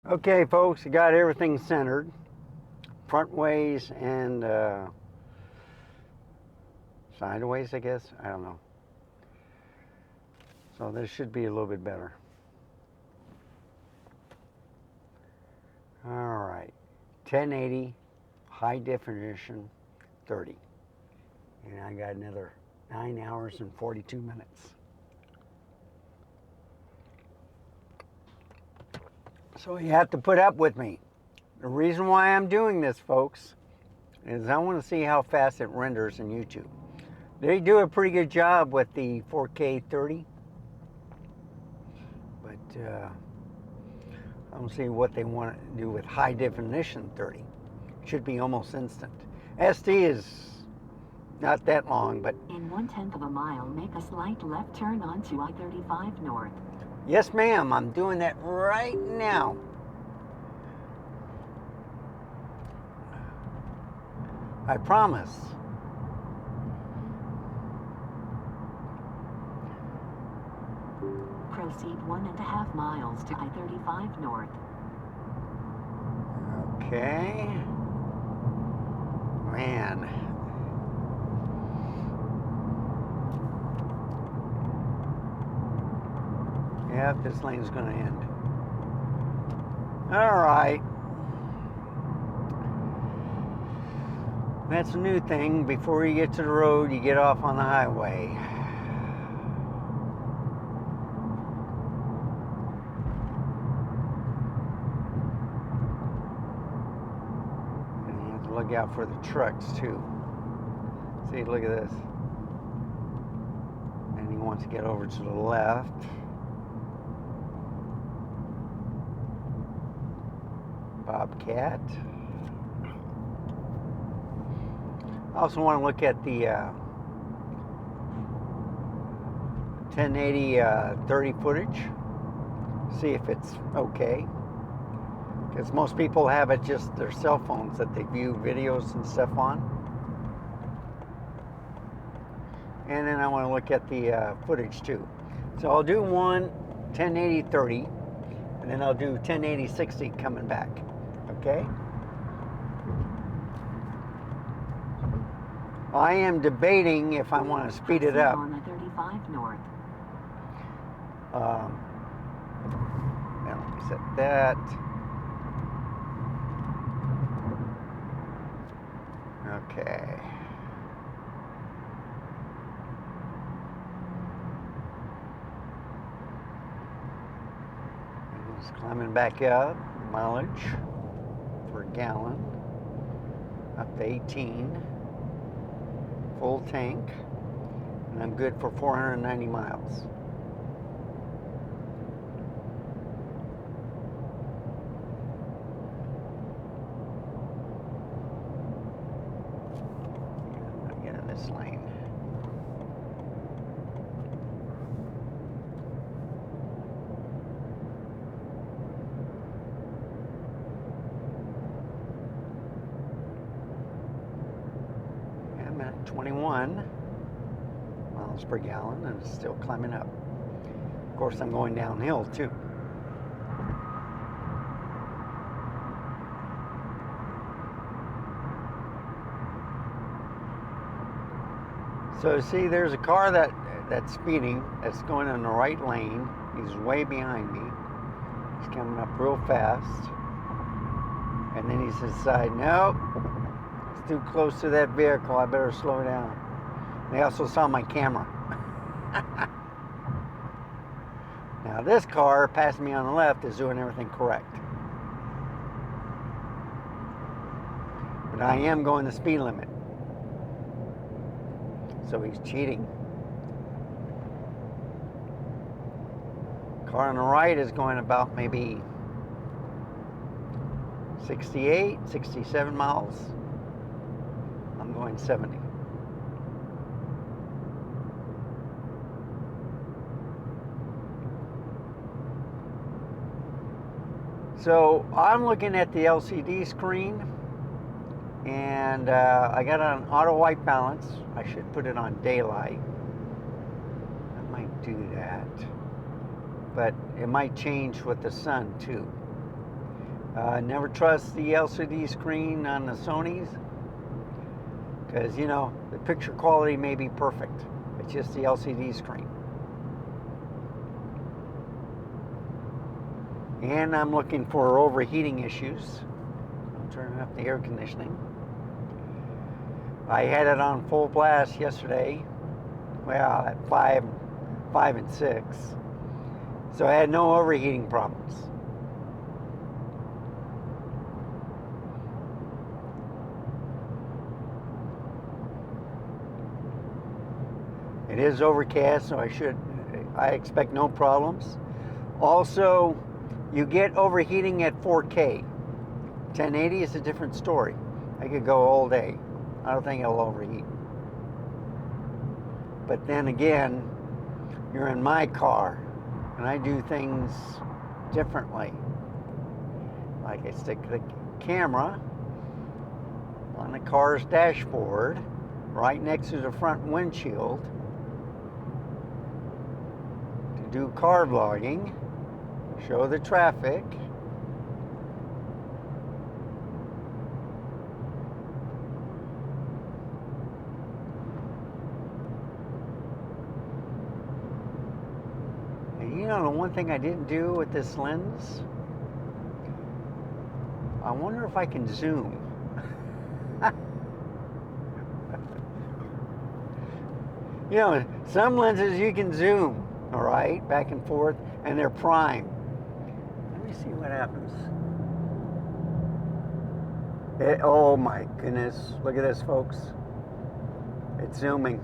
Okay, folks, I got everything centered, front ways and sideways, I guess. I don't know. So this should be a little bit better. All right, 1080, high definition, 30. And I got another 9 hours and 42 minutes. So you have to put up with me. The reason why I'm doing this, folks, is I want to see how fast it renders in YouTube. They do a pretty good job with the 4K 30, but I don't see what they want to do with high definition 30. It should be almost instant. SD is not that long, but in 1/10 of a mile, make a slight left turn onto I-35 North. Yes, ma'am, I'm doing that right now. I promise. Proceed 1.5 miles to I-35 North. Okay. Man. Yep, this lane's going to end. All right. That's a new thing. Before you get to the road, you get off on the highway. And you have to look out for the trucks too. See, look at this. And he wants to get over to the left. Bobcat. I also want to look at the 1080 30 footage, see if it's okay. Because most people have it just their cell phones that they view videos and stuff on. And then I want to look at the footage too. So I'll do one 1080 30, and then I'll do 1080 60 coming back. Okay? I am debating if I want to speed it up. On I-35 North. Now let me set that. Okay. And it's climbing back up. Mileage per gallon up to 18. Full tank, and I'm good for 490 miles. I'm gonna get in this lane. I'm at 21 miles per gallon, and it's still climbing up. Of course, I'm going downhill too. So see, there's a car that's speeding, that's going in the right lane. He's way behind me. He's coming up real fast. And then he decides, nope, it's too close to that vehicle, I better slow down. They also saw my camera. Now this car passing me on the left is doing everything correct. But I am going the speed limit. So he's cheating. Car on the right is going about maybe 68, 67 miles. I'm going 70. So I'm looking at the LCD screen, and I got it on auto white balance. I should put it on daylight. I might do that, but it might change with the sun too. Never trust the LCD screen on the Sonys, because you know the picture quality may be perfect. It's just the LCD screen. And I'm looking for overheating issues. I'm turning up the air conditioning. I had it on full blast yesterday. Well, at 5 and 6. So I had no overheating problems. It is overcast, so I expect no problems. Also, you get overheating at 4K. 1080 is a different story. I could go all day. I don't think it'll overheat. But then again, you're in my car, and I do things differently. Like I stick the camera on the car's dashboard, right next to the front windshield, to do car vlogging, show the traffic. And you know, the one thing I didn't do with this lens, I wonder if I can zoom. You know, some lenses you can zoom, all right, back and forth, and they're prime. Let me see what happens. Oh my goodness, look at this, folks. It's zooming.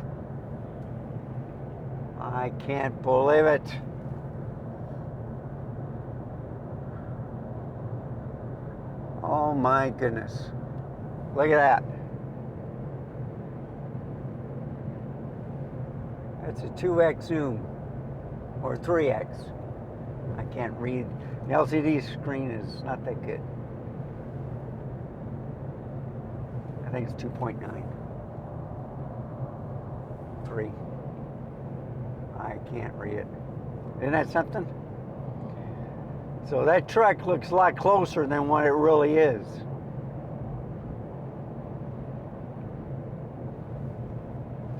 I can't believe it. Oh my goodness. Look at that. That's a 2x zoom, or 3x. I can't read. The LCD screen is not that good. I think it's 2.9. 3. I can't read it. Isn't that something? So that truck looks a lot closer than what it really is.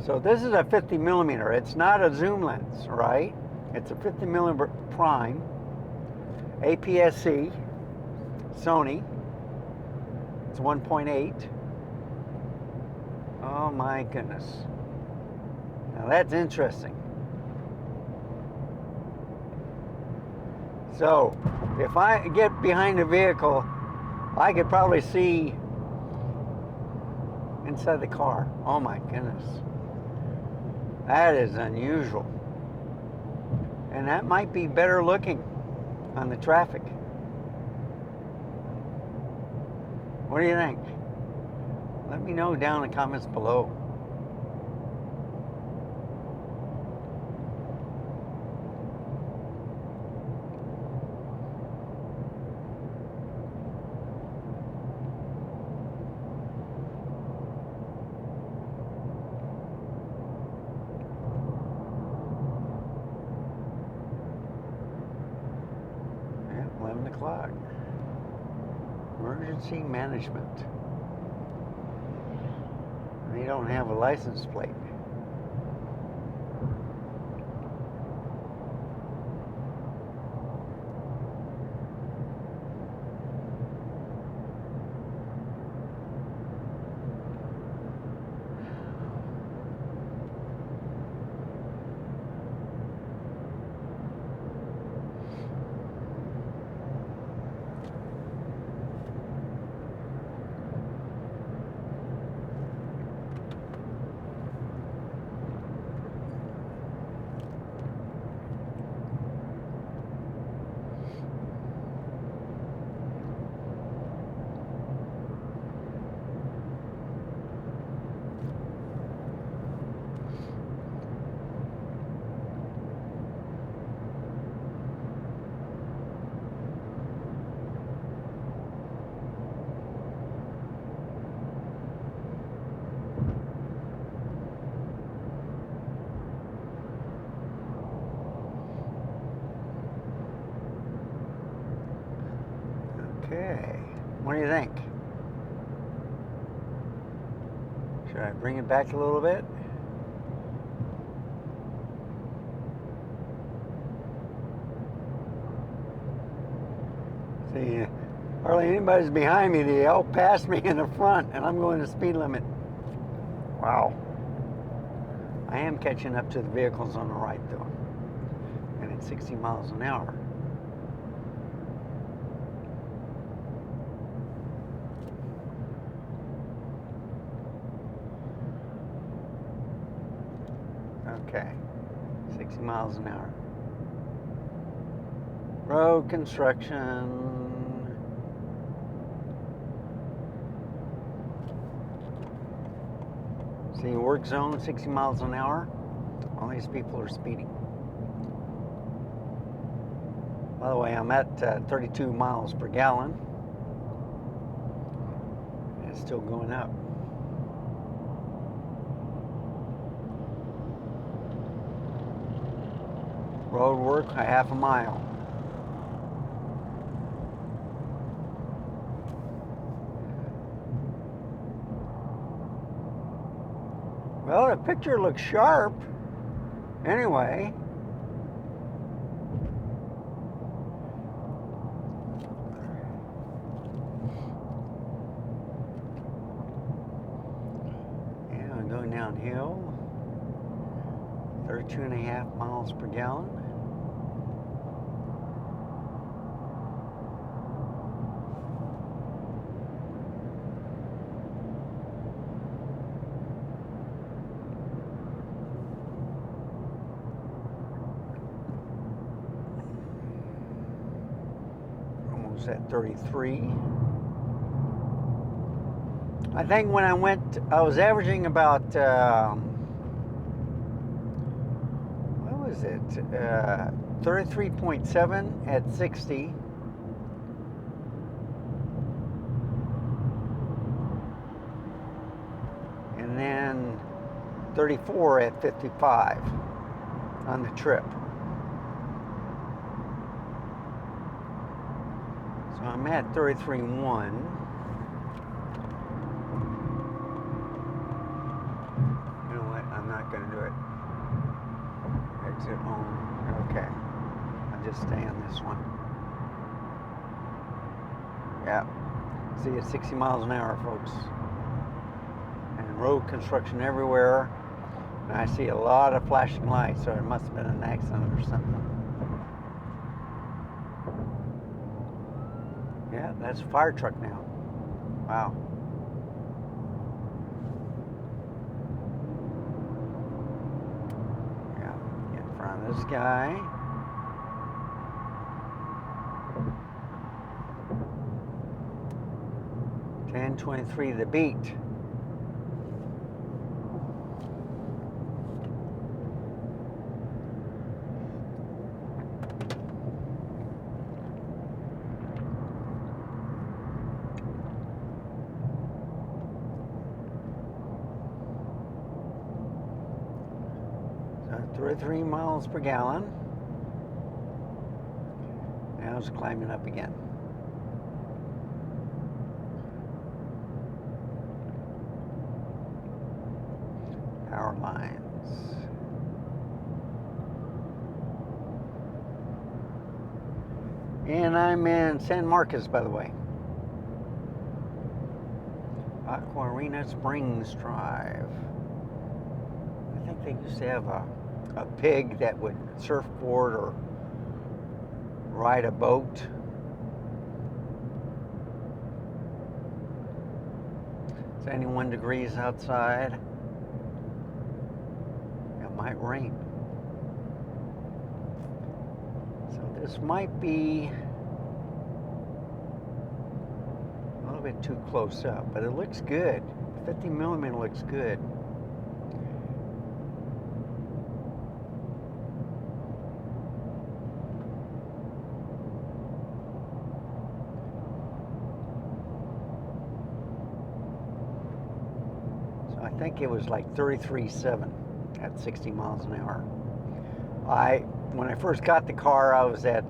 So this is a 50 millimeter. It's not a zoom lens, right? It's a 50 millimeter prime, APS-C, Sony. It's 1.8. Oh my goodness. Now that's interesting. So if I get behind the vehicle, I could probably see inside the car. Oh my goodness. That is unusual. And that might be better looking on the traffic. What do you think? Let me know down in the comments below. Yeah, 11 o'clock. Emergency management. They don't have a license plate. you think? Should I bring it back a little bit? See, hardly anybody's behind me. They all passed me in the front, and I'm going the speed limit. Wow. I am catching up to the vehicles on the right, though. And it's 60 miles an hour. Okay. 60 miles an hour. Road construction. See, work zone, 60 miles an hour. All these people are speeding. By the way, I'm at 32 miles per gallon. And it's still going up. Road work, a half a mile. Well, the picture looks sharp. Anyway. Yeah, I'm going downhill. 32.5 miles per gallon. At 33. I think when I was averaging about what was it? 33.7 at 60. And then 34 at 55 on the trip. So I'm at 33.1. You know what? I'm not going to do it. Exit home. Okay. I'll just stay on this one. Yeah. See, it's 60 miles an hour, folks. And road construction everywhere. And I see a lot of flashing lights, so it must have been an accident or something. Yeah, that's a fire truck now. Wow. Yeah, get in front of this guy. $10.23 the beat. So 33 miles per gallon. Now it's climbing up again. Power lines. And I'm in San Marcos, by the way. Aquarena Springs Drive. I think they used to have a pig that would surfboard or ride a boat. It's 91 degrees outside. It might rain. So this might be a little bit too close up, but it looks good. 50 millimeter looks good. I think it was like 33.7 at 60 miles an hour. When I first got the car, I was at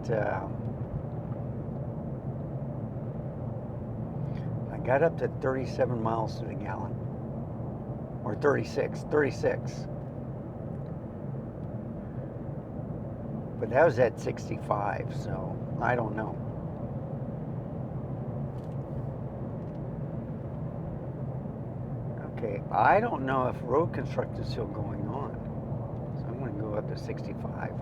got up to 37 miles to the gallon. Or 36. But that was at 65, so I don't know. Okay, I don't know if road construction is still going on. So I'm going to go up to 65.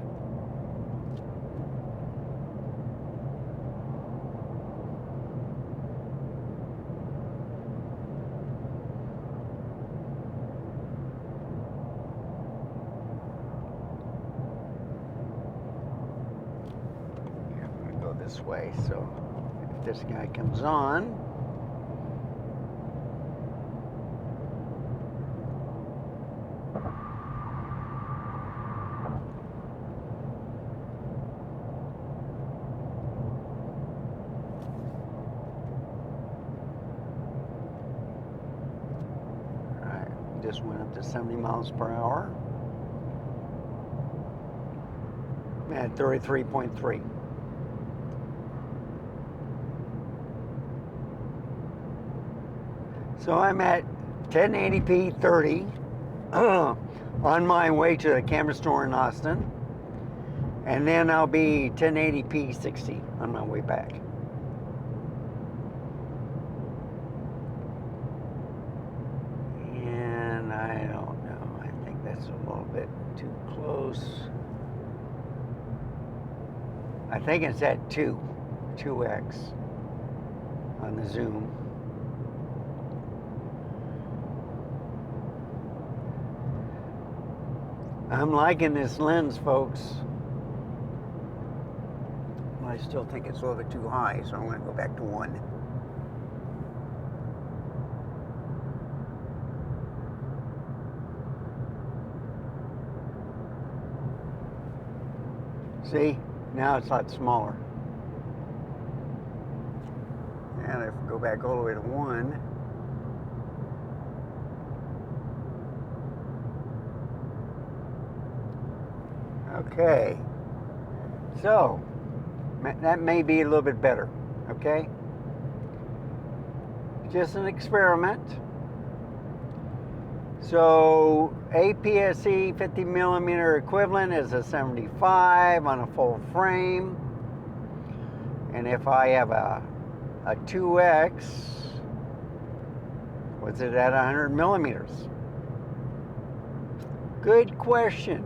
This way, so if this guy comes on, alright, just went up to 70 miles per hour. At 33.3. So I'm at 1080p 30 on my way to the camera store in Austin, and then I'll be 1080p 60 on my way back. And I don't know, I think that's a little bit too close. I think it's at 2x on the zoom. I'm liking this lens, folks. I still think it's a little bit too high, so I'm going to go back to 1. See? Now it's a lot smaller. And if we go back all the way to 1, okay, so that may be a little bit better, okay? Just an experiment. So APS-C 50mm equivalent is a 75 on a full frame. And if I have a 2X, what's it at 100mm? Good question.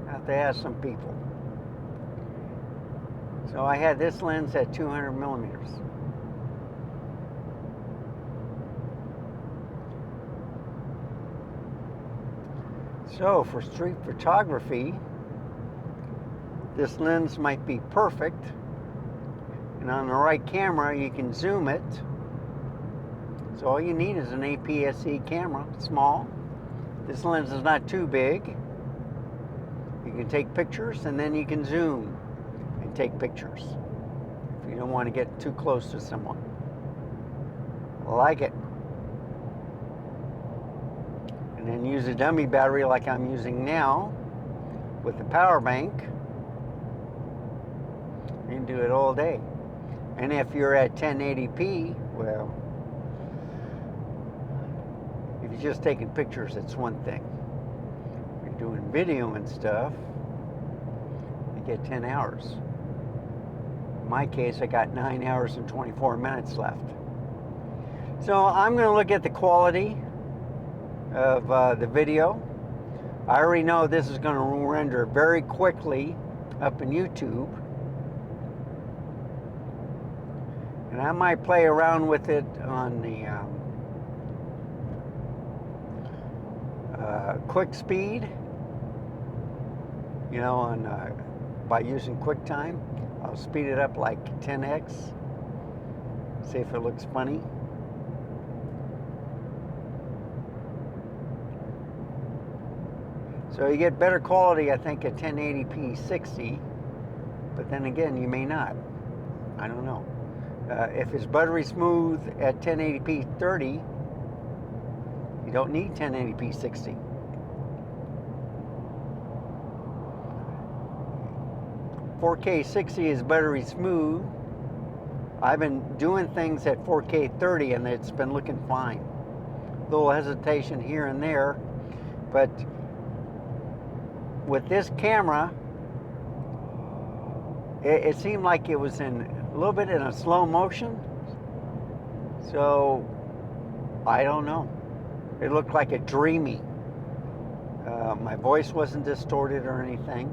I have to ask some people. So I had this lens at 200mm. So for street photography, this lens might be perfect. And on the right camera, you can zoom it. So all you need is an APS-C camera, small. This lens is not too big. You can take pictures and then you can zoom and take pictures if you don't want to get too close to someone. I like it. And then use a dummy battery like I'm using now with the power bank. You can do it all day. And if you're at 1080p, well, if you're just taking pictures, it's one thing. If you're doing video and stuff, you get 10 hours. In my case, I got 9 hours and 24 minutes left. So I'm going to look at the quality of the video. I already know this is going to render very quickly up in YouTube. And I might play around with it on the quick speed, you know, on by using QuickTime. I'll speed it up like 10x, see if it looks funny. So you get better quality, I think, at 1080p 60, but then again, you may not. I don't know. If it's buttery smooth at 1080p 30, you don't need 1080p 60. .4K 60 is buttery smooth, I've been doing things at 4K 30 and it's been looking fine. Little hesitation here and there, but with this camera, it seemed like it was in a little bit in a slow motion. So I don't know. It looked like a dreamy. My voice wasn't distorted or anything.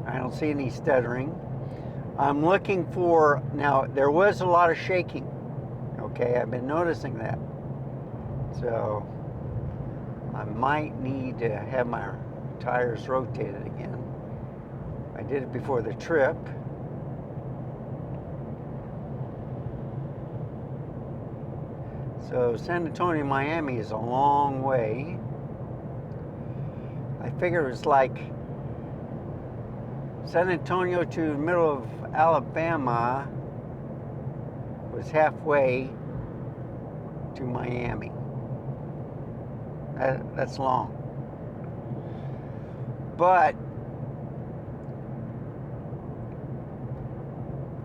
I don't see any stuttering. I'm looking for, now there was a lot of shaking. Okay, I've been noticing that. So I might need to have my tires rotated again. I did it before the trip. So San Antonio, Miami is a long way. I figure it's like San Antonio to the middle of Alabama was halfway to Miami. That's long. But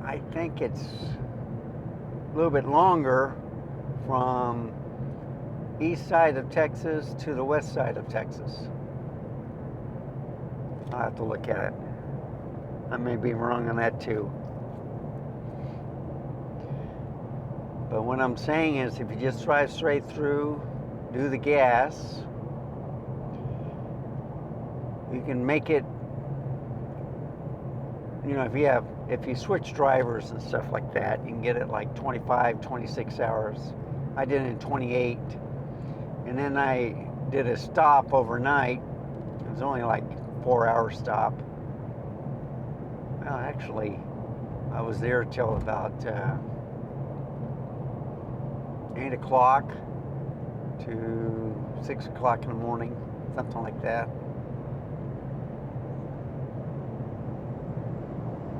I think it's a little bit longer from east side of Texas to the west side of Texas. I'll have to look at it. I may be wrong on that too. But what I'm saying is if you just drive straight through, do the gas, you can make it, you know, if you switch drivers and stuff like that, you can get it like 25, 26 hours. I did it in 28. And then I did a stop overnight. It was only like 4-hour stop. Well, actually, I was there till about 8 o'clock to 6 o'clock in the morning, something like that.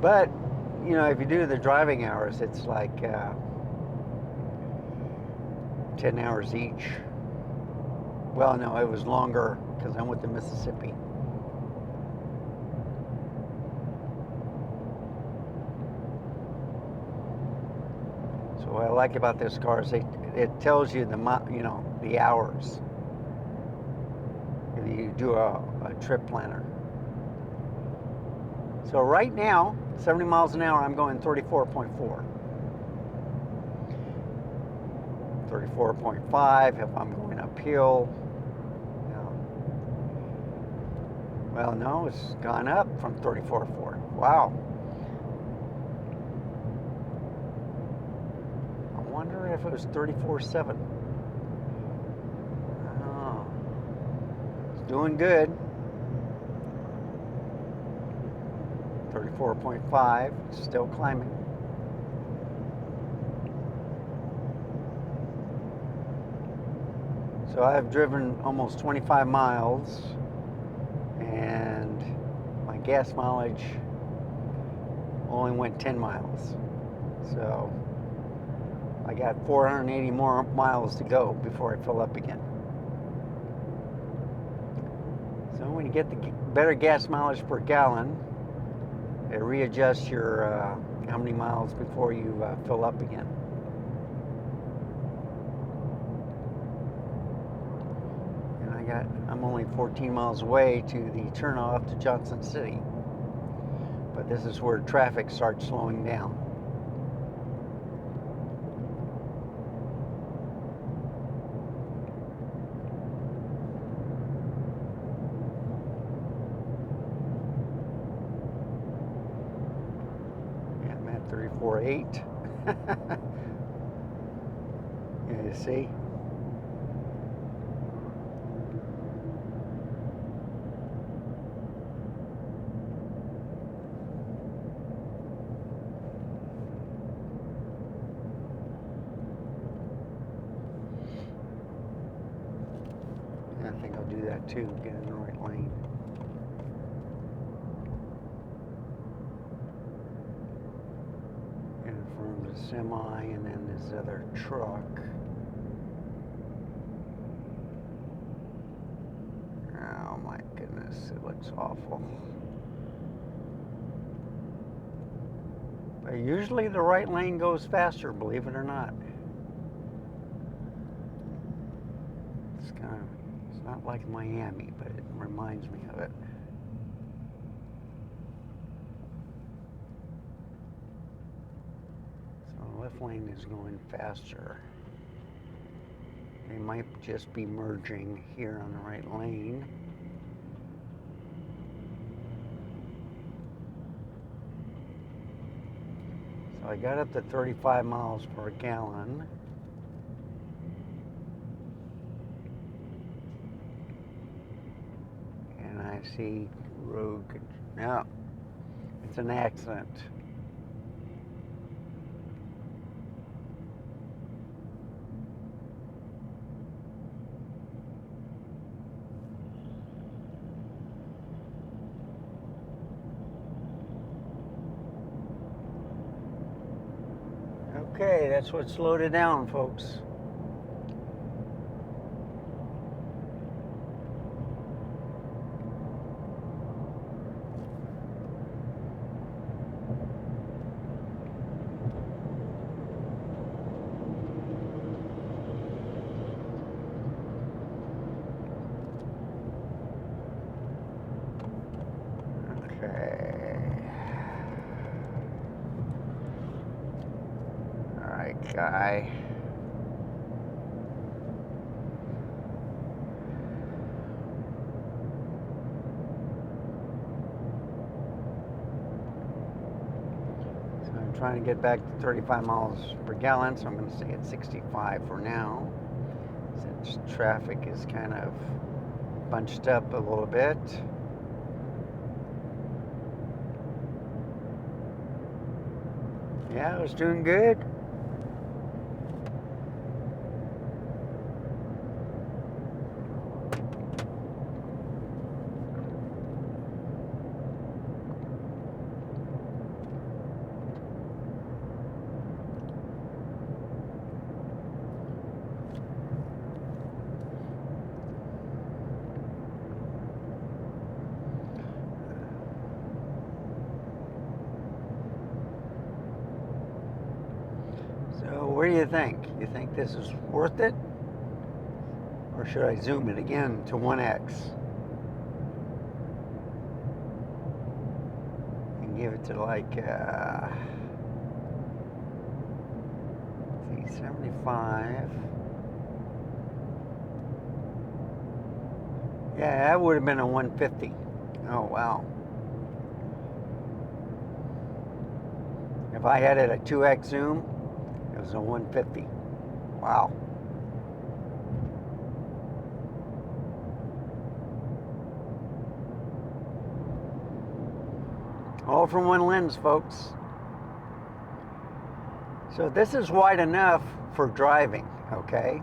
But, you know, if you do the driving hours, it's like 10 hours each. Well, no, it was longer because I went to Mississippi. So what I like about this car is it tells you the hours if you do a trip planner. So right now, 70 miles an hour, I'm going 34.4. 34.5 if I'm going uphill. Well, no, it's gone up from 34.4. Wow. I wonder if it was 34.7. Oh, it's doing good. 34.5, still climbing. So I've driven almost 25 miles and my gas mileage only went 10 miles. So I got 480 more miles to go before I fill up again. So when you get the better gas mileage per gallon, it readjusts your how many miles before you fill up again. I'm only 14 miles away to the turnoff to Johnson City, but this is where traffic starts slowing down. Yeah, I'm at 34.8. Yeah, you see? I think I'll do that too, get in the right lane. And from the semi and then this other truck. Oh my goodness. goodness, it looks awful. But usually the right lane goes faster, believe it or not. It's not like Miami, but it reminds me of it. So the left lane is going faster. They might just be merging here on the right lane. So I got up to 35 miles per gallon. And I see road, no, it's an accident. Okay, that's what slowed it down, folks. Okay. All right, guy. So I'm trying to get back to 35 miles per gallon, so I'm going to stay at 65 for now, since traffic is kind of bunched up a little bit. Yeah, I was doing good. So what do you think? You think this is worth it? Or should I zoom it again to 1x? And give it to like, let's see, 75. Yeah, that would have been a 150. Oh, wow. If I had it at 2x zoom, it was a 150. Wow. All from one lens, folks. So this is wide enough for driving, okay?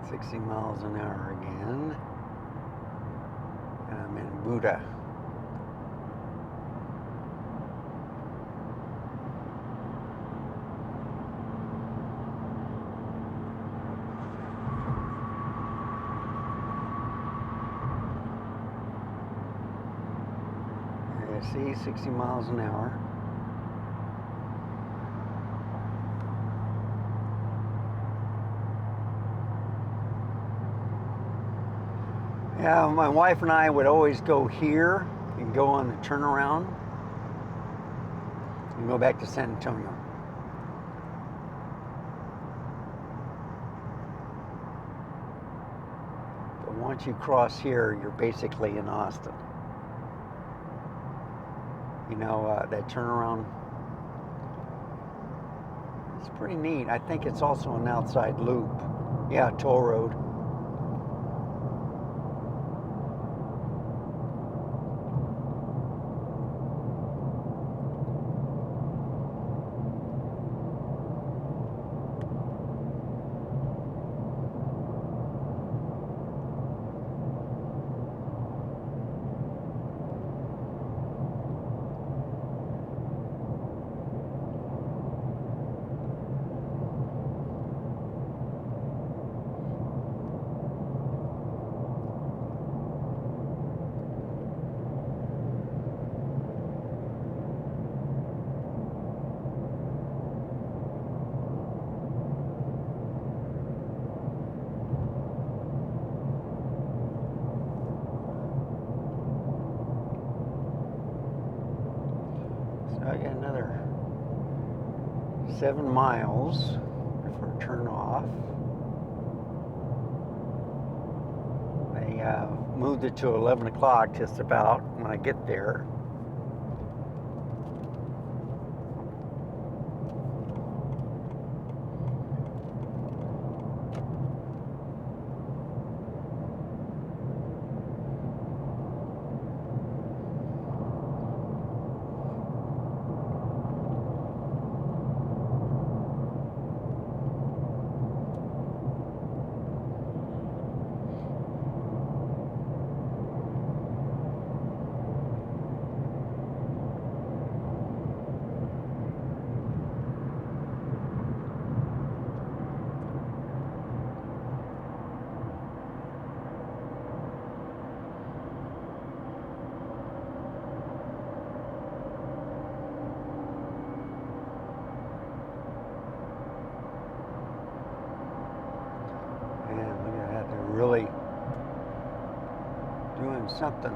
$60 miles an hour again. And I'm in Buda. See, 60 miles an hour. Yeah, my wife and I would always go here and go on the turnaround and go back to San Antonio. But once you cross here, you're basically in Austin. You know, that turnaround, it's pretty neat. I think it's also an outside loop. Yeah, toll road. 7 miles before turn off. They moved it to 11 o'clock just about when I get there. Man, look at that. They're really doing something.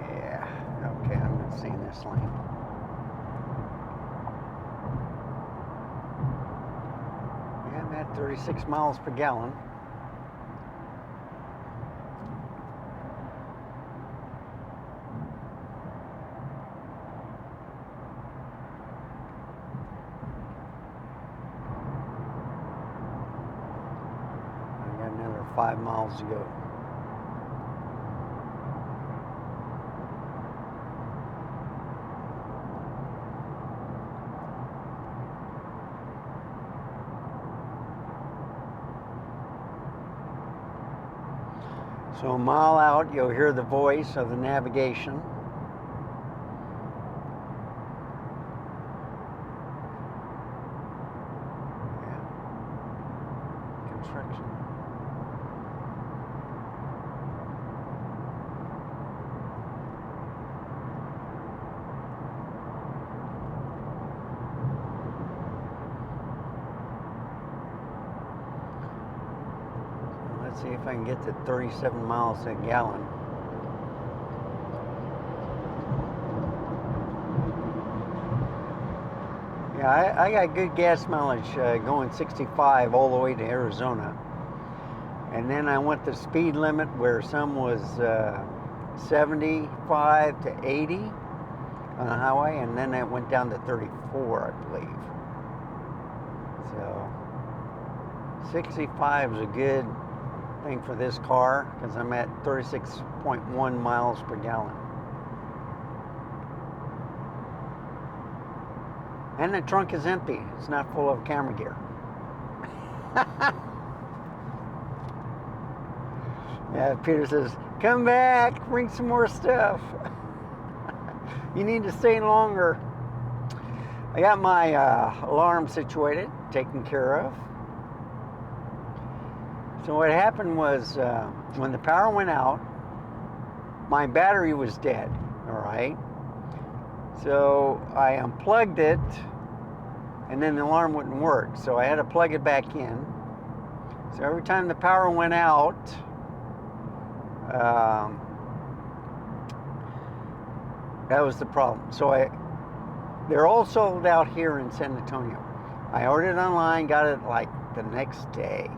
Yeah, okay, I'm not seeing this lane. Yeah, I'm at 36 miles per gallon. I got another 5 miles to go. So a mile out, you'll hear the voice of the navigation. Yeah. Construction. Let's see if I can get to 37 miles a gallon. Yeah, I got good gas mileage going 65 all the way to Arizona. And then I went the speed limit where some was 75 to 80 on the highway, and then it went down to 34, I believe. So 65 is a good thing for this car because I'm at 36.1 miles per gallon. And the trunk is empty. It's not full of camera gear. Yeah, Peter says, come back, bring some more stuff. You need to stay longer. I got my alarm situated, taken care of. So what happened was when the power went out, my battery was dead, all right? So I unplugged it, and then the alarm wouldn't work. So I had to plug it back in. So every time the power went out, that was the problem. So they're all sold out here in San Antonio. I ordered it online, got it like the next day,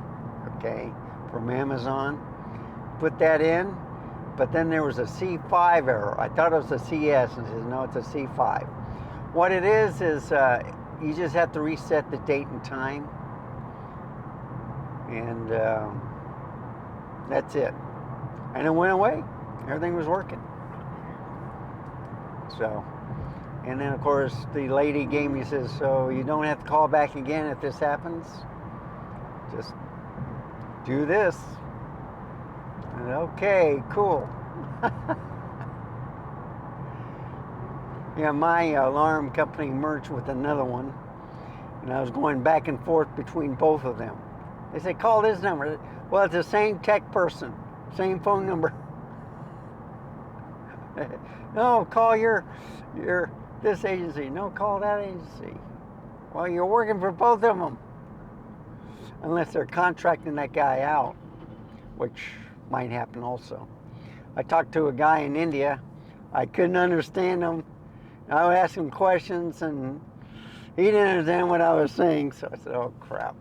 okay, from Amazon. Put that in, but then there was a C5 error. I thought it was a CS, and it says, no, it's a C5. What it is you just have to reset the date and time, and that's it. And it went away. Everything was working. So, and then of course the lady gave me, says, so you don't have to call back again if this happens. Just do this. And okay, cool. Yeah, my alarm company merged with another one, and I was going back and forth between both of them. They said, call this number. Well, it's the same tech person, same phone number. No, call your this agency. No, call that agency. Well, you're working for both of them. Unless they're contracting that guy out, which might happen also. I talked to a guy in India. I couldn't understand him. I would ask him questions and he didn't understand what I was saying. So I said, oh crap.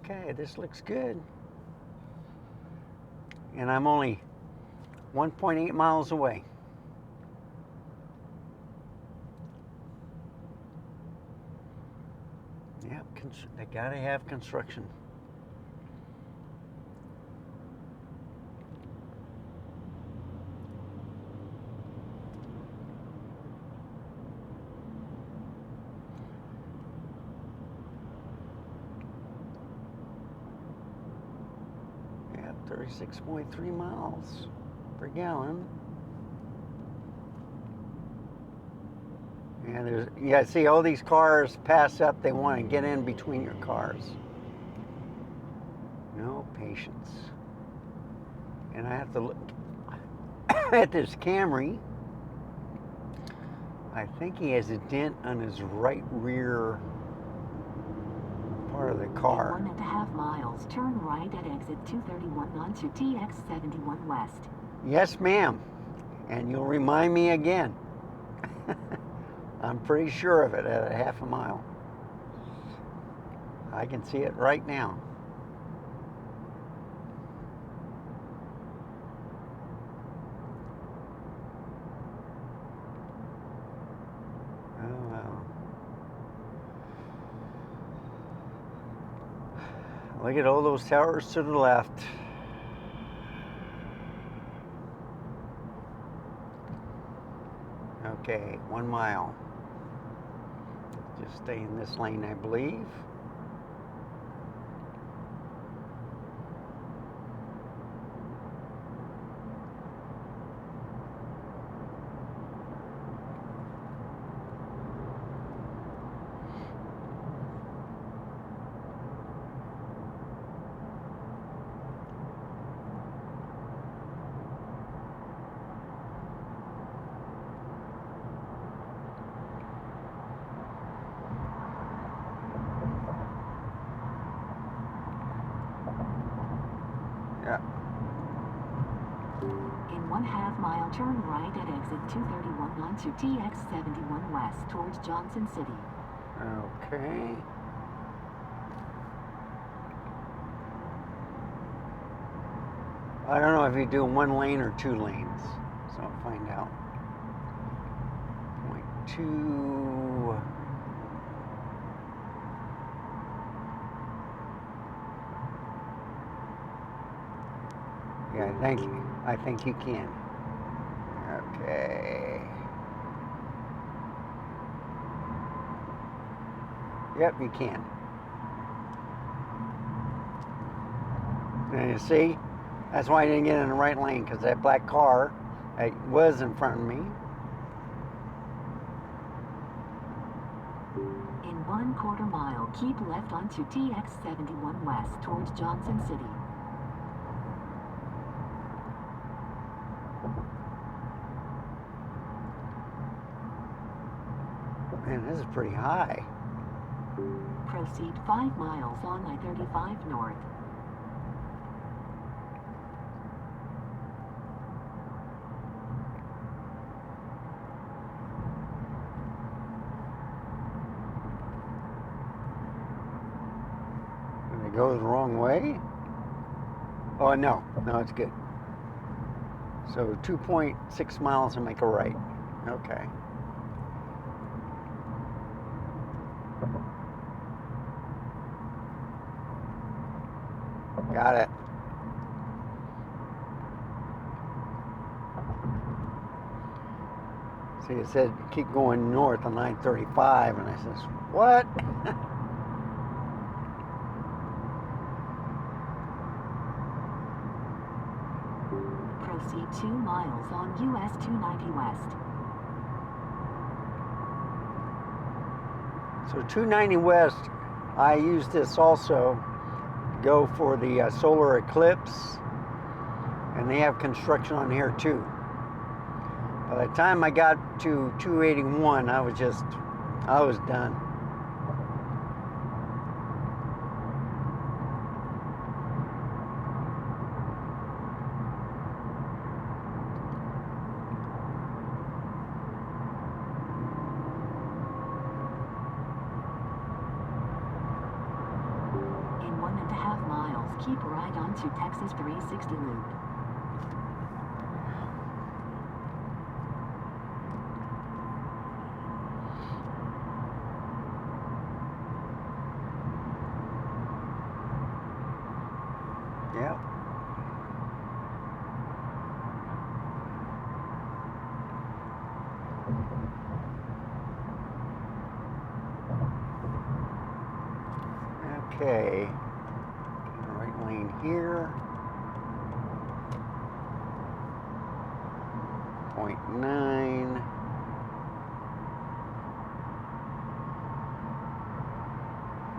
Okay, this looks good. And I'm only 1.8 miles away. Yep, they gotta have construction. Yeah, 36.3 miles per gallon. And yeah, see all these cars pass up, they want to get in between your cars. No patience. And I have to look at this Camry. I think he has a dent on his right rear part of the car. In 1.5 miles, turn right at exit 231 onto TX 71 West. Yes, ma'am. And you'll remind me again. I'm pretty sure of it at a half a mile. I can see it right now. Oh, well. Look at all those towers to the left. Okay, 1 mile. Just stay in this lane, I believe. Yeah. In 1/2 mile, turn right at exit 231 onto TX 71 West towards Johnson City. Okay. I don't know if you do 1 lane or 2 lanes, so I'll find out. 0.2. Yeah, thank you. I think you can. Okay. Yep, you can. And you see, that's why I didn't get in the right lane, because that black car was in front of me. In 1/4 mile, keep left onto TX 71 West towards Johnson City. Man, this is pretty high. Proceed 5 miles on I-35 North. Did it go the wrong way? Oh, no. No, it's good. So 2.6 miles and make a right. Okay. Got it. See, it said keep going north on I-35, and I says, what? Proceed 2 miles on US 290 West. So 290 West, I use this also to go for the solar eclipse And they have construction on here too. By the time I got to 281, I was done. In 1.5 miles, keep right onto Texas 360 Loop. Yep. Okay. Right lane here. 0.9.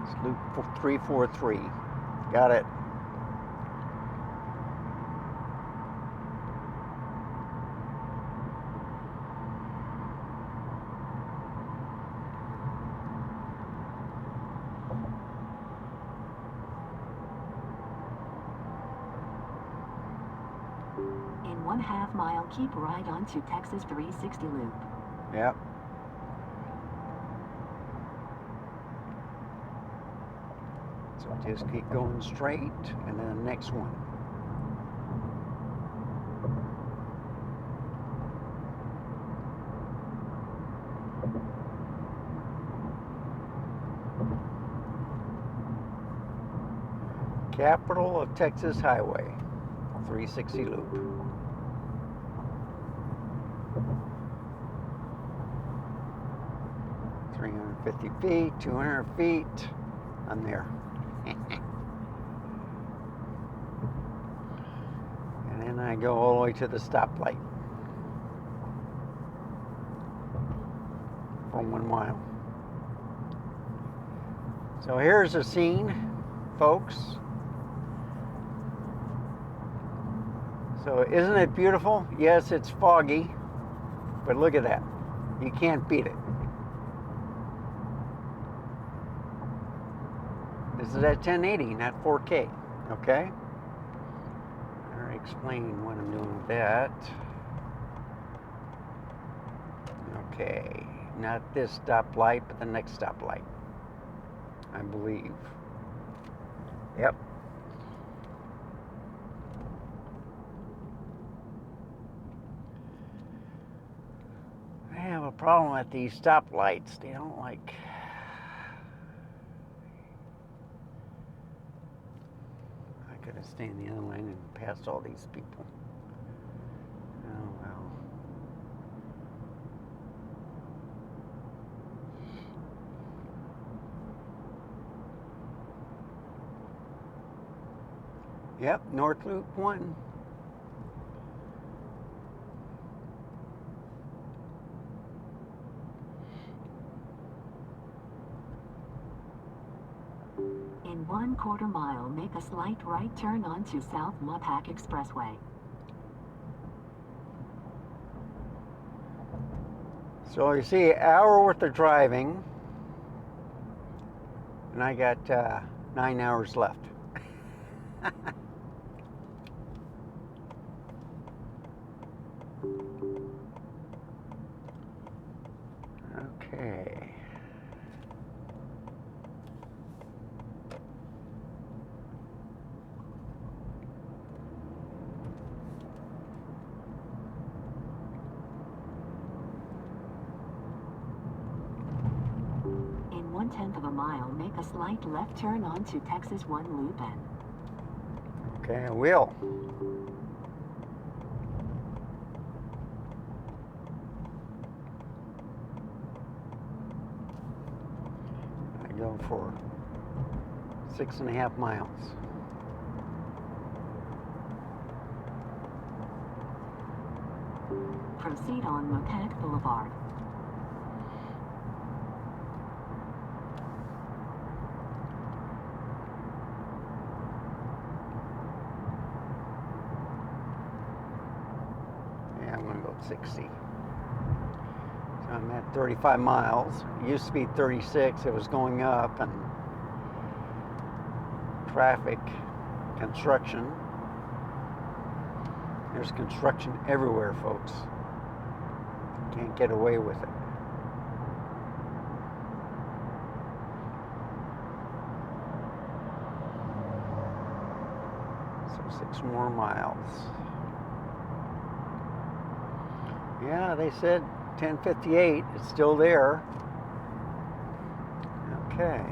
It's loop 343. Got it. In 1/2 mile, keep right onto Texas 360 Loop. Yep. So just keep going straight, and then the next one. Capital of Texas Highway, 360 Loop. $350 feet, 200 feet. I'm there. And then I go all the way to the stoplight for 1 mile. So here's the scene, folks. So isn't it beautiful? Yes, it's foggy, but look at that. You can't beat it. This is at 1080, not 4K, okay? I already explained what I'm doing with that. Okay, not this stoplight, but the next stoplight, I believe. Yep. I have a problem with these stoplights. They don't like... I could have stayed in the other lane and passed all these people. Oh well. Yep, North Loop 1. In 1/4 mile, make a slight right turn onto South Mopac Expressway. So you see, an hour worth of driving, and I got 9 hours left. Okay. In 1/10 mile, make a slight left turn onto Texas 1 Loop N. Okay, I will. I go for 6.5 miles. Proceed on Mopac Boulevard. Yeah, I'm going to go 60. So I'm at 35 miles. It used to be 36. It was going up, and traffic, construction. There's construction everywhere, folks. Can't get away with it. So 6 more miles. Yeah, they said 10:58. It's still there. Okay.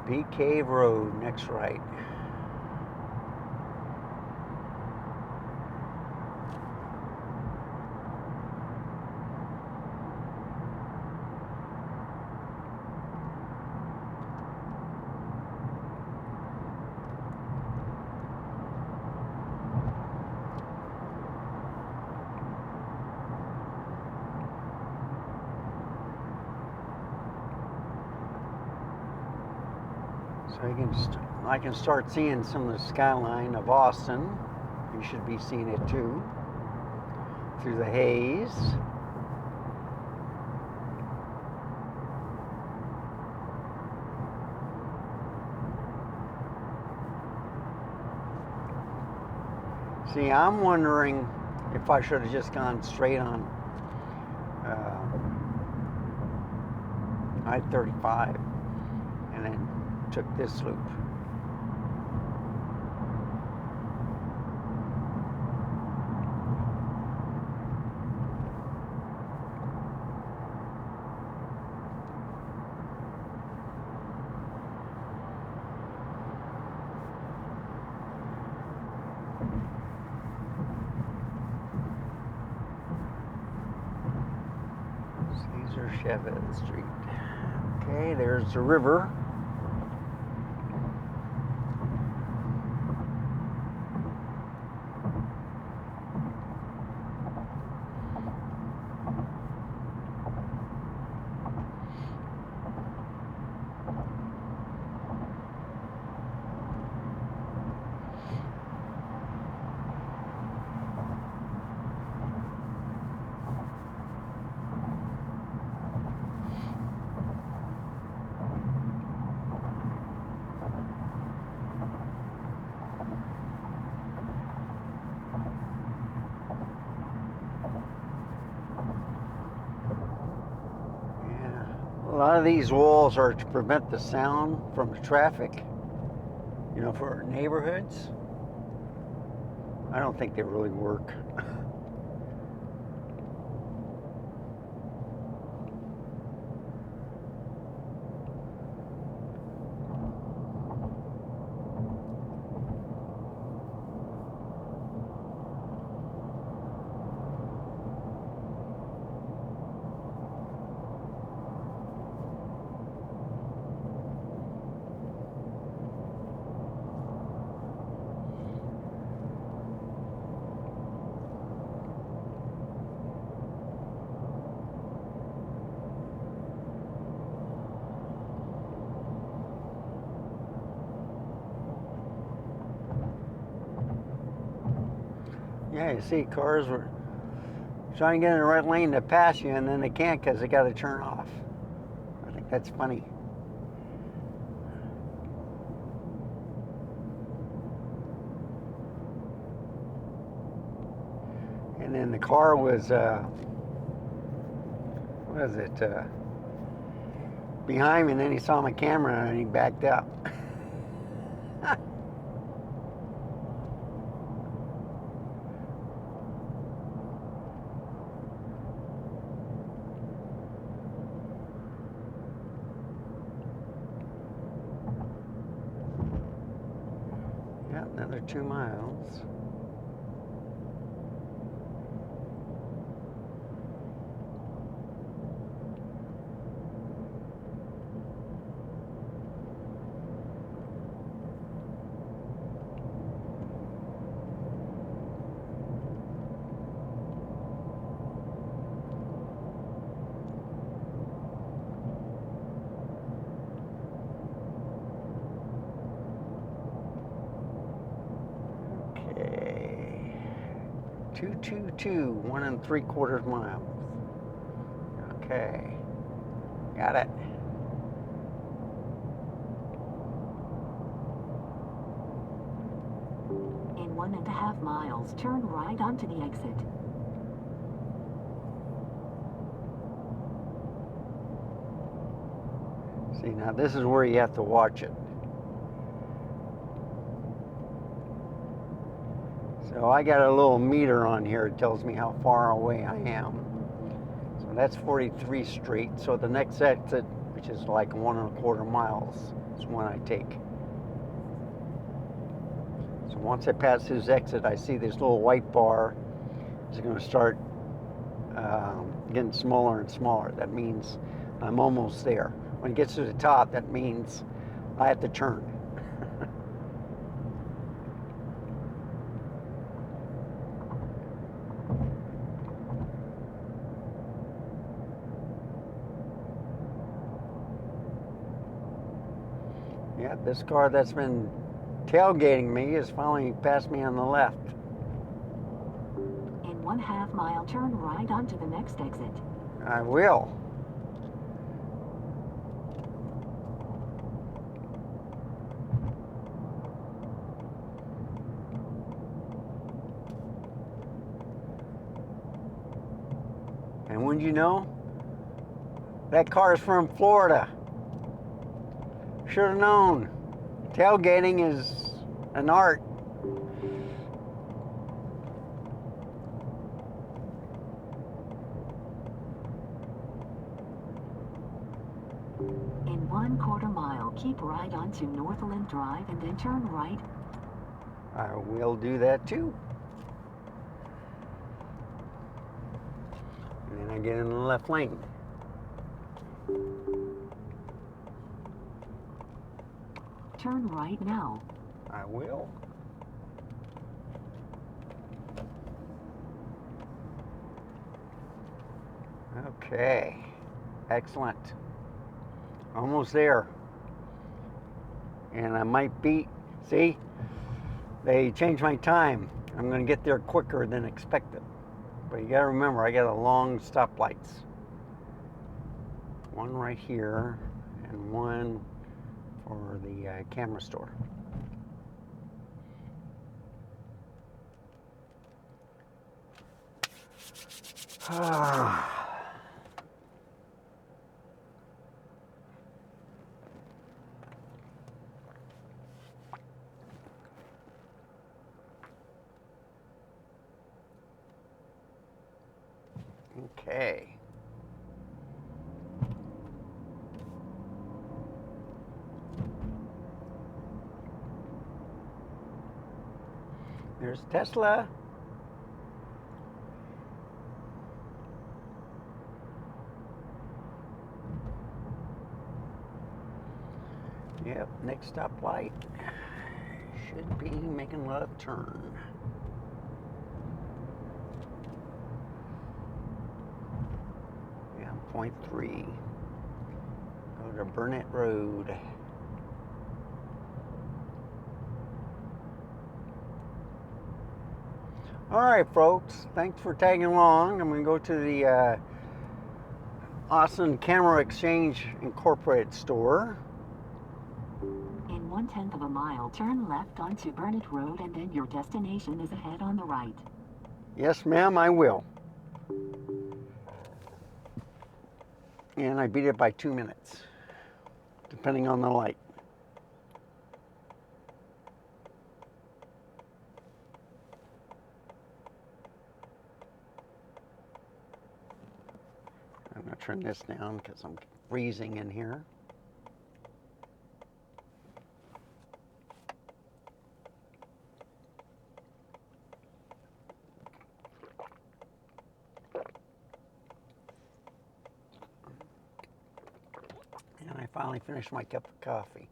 Bee Cave Road, next right. So I can start seeing some of the skyline of Austin. You should be seeing it too, through the haze. See, I'm wondering if I should have just gone straight on I-35 and then took this loop. Cesar Chavez Street. Okay, there's the river. A lot of these walls are to prevent the sound from the traffic, you know, for neighborhoods. I don't think they really work. Yeah, you see cars were trying to get in the right lane to pass you, and then they can't because they got to turn off. I think that's funny. And then the car was, what is it, behind me, and then he saw my camera and he backed up. Yeah, another 2 miles. 222, 1 3/4 miles. Okay, got it. In 1.5 miles, turn right onto the exit. See, now this is where you have to watch it. So I got a little meter on here. It tells me how far away I am. So that's 43th Street. So the next exit, which is like 1 1/4 miles, is one I take. So once I pass this exit, I see this little white bar is going to start getting smaller and smaller. That means I'm almost there. When it gets to the top, that means I have to turn. Yeah, this car that's been tailgating me is finally passed me on the left. In 1/2 mile, turn right onto the next exit. I will. And wouldn't you know, that car is from Florida. Should have known. Tailgating is an art. In 1/4 mile, keep right onto Northland Drive and then turn right. I will do that too. And then I get in the left lane. Turn right now. I will. Okay. Excellent. Almost there. And I might beat, see, they changed my time. I'm going to get there quicker than expected. But you got to remember, I got a long stoplights. One right here and one for the camera store. Okay. There's Tesla. Yep, next stoplight should be making a left turn. Yeah, 0.3. Go to Burnett Road. All right, folks. Thanks for tagging along. I'm going to go to the Austin Camera Exchange Incorporated store. In 1/10 mile, turn left onto Burnett Road and then your destination is ahead on the right. Yes, ma'am, I will. And I beat it by 2 minutes, depending on the light. I'm going to turn this down because I'm freezing in here. And I finally finished my cup of coffee.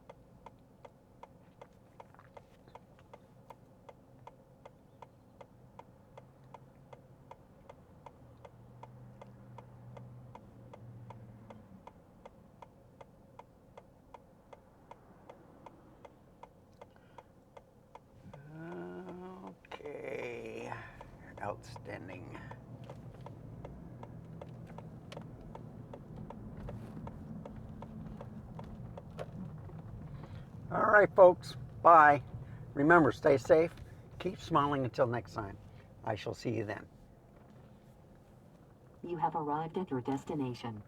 Okay, outstanding. All right, folks. Bye. Remember, stay safe. Keep smiling until next time. I shall see you then. You have arrived at your destination.